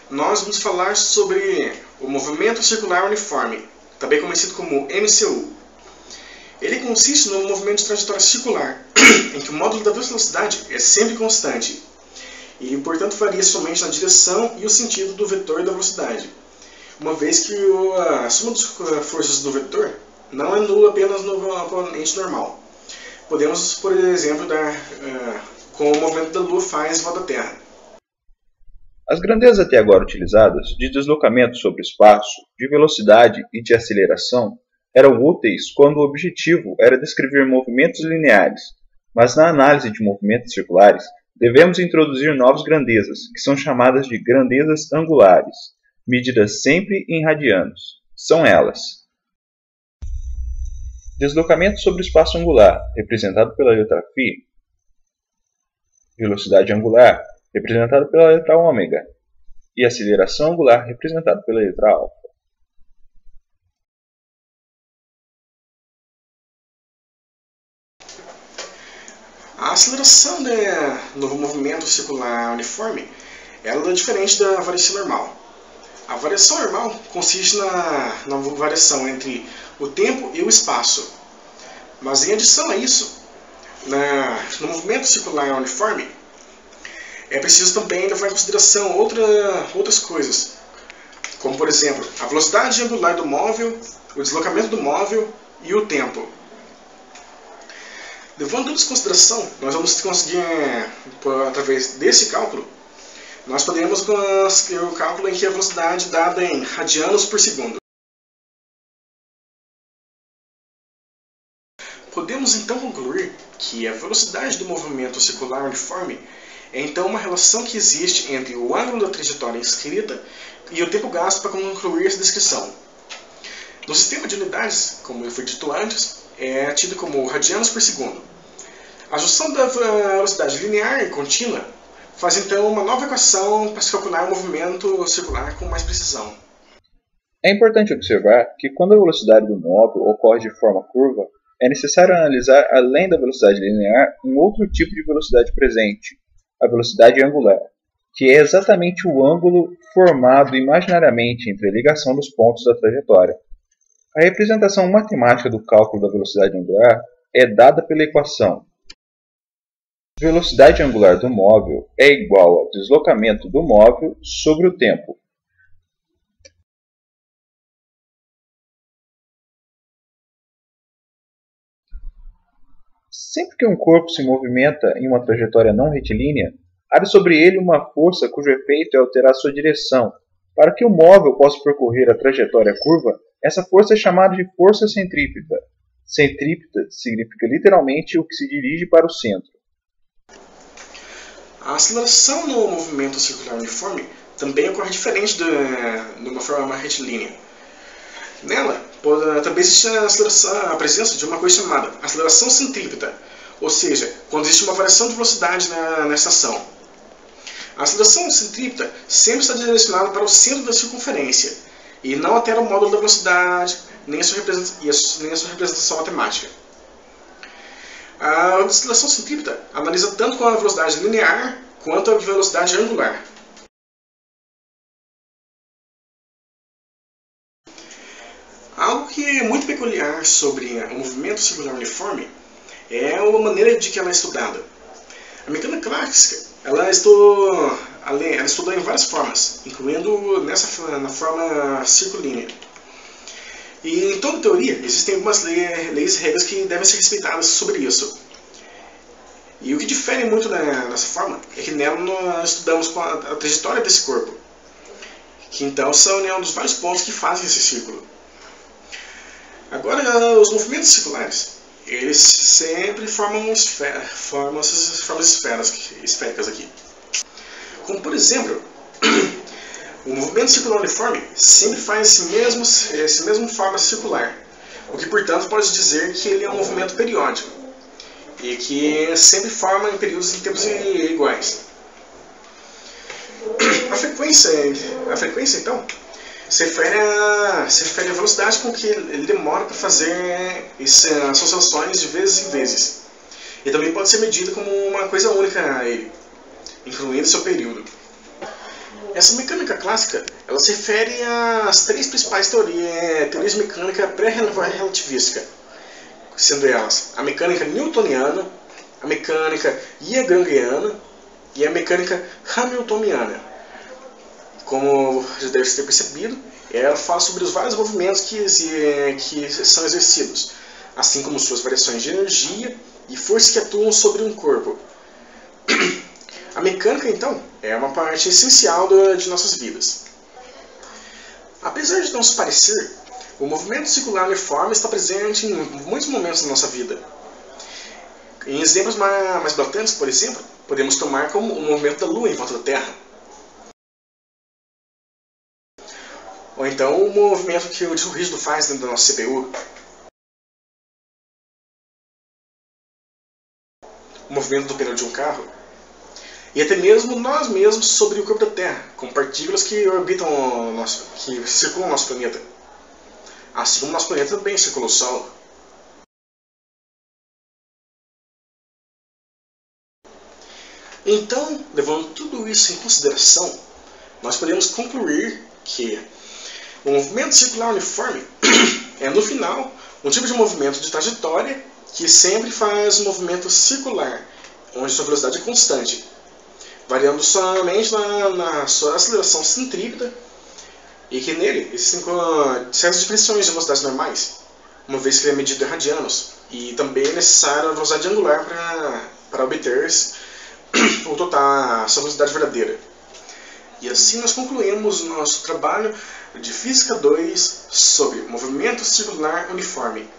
nós vamos falar sobre o movimento circular uniforme, também conhecido como MCU. Ele consiste no movimento de trajetória circular, em que o módulo da velocidade é sempre constante, e portanto varia somente na direção e o sentido do vetor da velocidade, uma vez que a soma das forças do vetor não é nula apenas no componente normal. Podemos, por exemplo, dar como o movimento da Lua faz em volta da Terra. As grandezas até agora utilizadas, de deslocamento sobre o espaço, de velocidade e de aceleração, eram úteis quando o objetivo era descrever movimentos lineares, mas na análise de movimentos circulares, devemos introduzir novas grandezas, que são chamadas de grandezas angulares, medidas sempre em radianos. São elas: deslocamento sobre o espaço angular, representado pela letra φ. Velocidade angular, representado pela letra ômega, e aceleração angular, representado pela letra alfa. A aceleração no movimento circular uniforme ela é diferente da variação normal. A variação normal consiste na variação entre o tempo e o espaço. Mas em adição a isso, no movimento circular uniforme, é preciso também levar em consideração outras coisas, como por exemplo, a velocidade angular do móvel, o deslocamento do móvel e o tempo. Levando tudo isso em consideração, nós vamos conseguir, através desse cálculo, nós podemos conseguir o cálculo em que a velocidade é dada em radianos por segundo. Podemos então concluir que a velocidade do movimento circular uniforme é então uma relação que existe entre o ângulo da trajetória inscrita e o tempo gasto para concluir essa descrição. No sistema de unidades, como foi dito antes, é tido como radianos por segundo. A junção da velocidade linear e contínua faz então uma nova equação para se calcular o movimento circular com mais precisão. É importante observar que quando a velocidade do móvel ocorre de forma curva, é necessário analisar, além da velocidade linear, um outro tipo de velocidade presente, a velocidade angular, que é exatamente o ângulo formado imaginariamente entre a ligação dos pontos da trajetória. A representação matemática do cálculo da velocidade angular é dada pela equação: a velocidade angular do móvel é igual ao deslocamento do móvel sobre o tempo. Sempre que um corpo se movimenta em uma trajetória não retilínea, há sobre ele uma força cujo efeito é alterar sua direção. Para que o móvel possa percorrer a trajetória curva, essa força é chamada de força centrípeta. Centrípeta significa literalmente o que se dirige para o centro. A aceleração no movimento circular uniforme também ocorre diferente de uma forma retilínea. Nela, também existe a presença de uma coisa chamada aceleração centrípeta, ou seja, quando existe uma variação de velocidade nessa ação. A aceleração centrípeta sempre está direcionada para o centro da circunferência e não altera o módulo da velocidade nem a sua representação matemática. A aceleração centrípeta analisa tanto com a velocidade linear quanto a velocidade angular. Algo que é muito peculiar sobre o movimento circular uniforme é a maneira de que ela é estudada. A mecânica clássica ela estudou em várias formas, incluindo na forma circulínea. E em toda teoria existem algumas leis e regras que devem ser respeitadas sobre isso. E o que difere muito nessa forma é que nela nós estudamos com a trajetória desse corpo, que então são um dos vários pontos que fazem esse círculo. Agora, os movimentos circulares, eles sempre formam esféricas aqui. Como por exemplo, o movimento circular uniforme sempre faz esse mesmo forma circular, o que portanto pode dizer que ele é um movimento periódico e que sempre forma em períodos em tempos iguais. A frequência então se refere à velocidade com que ele demora para fazer essas oscilações de vezes em vezes. E também pode ser medida como uma coisa única a ele, incluindo seu período. Essa mecânica clássica, ela se refere às três principais teorias de mecânica pré-relativística, sendo elas a mecânica newtoniana, a mecânica lagrangiana e a mecânica hamiltoniana. Como já deve ter percebido, ela fala sobre os vários movimentos que são exercidos, assim como suas variações de energia e forças que atuam sobre um corpo. A mecânica, então, é uma parte essencial de nossas vidas. Apesar de não se parecer, o movimento circular uniforme está presente em muitos momentos da nossa vida. Em exemplos mais blatantes, por exemplo, podemos tomar como o movimento da Lua em volta da Terra. Ou então o movimento que o disco rígido faz dentro da nossa CPU. O movimento do pneu de um carro. E até mesmo nós mesmos sobre o corpo da Terra, com partículas que orbitam que circulam o nosso planeta. Assim como o nosso planeta também circula o Sol. Então, levando tudo isso em consideração, nós podemos concluir que o movimento circular uniforme é, no final, um tipo de movimento de trajetória que sempre faz um movimento circular, onde sua velocidade é constante, variando somente na sua aceleração centrípeta, e que nele existem certas diferenciações de velocidades normais, uma vez que ele é medido em radianos, e também é necessário a velocidade angular para obter ou total a sua velocidade verdadeira. E assim nós concluímos o nosso trabalho de Física 2 sobre movimento circular uniforme.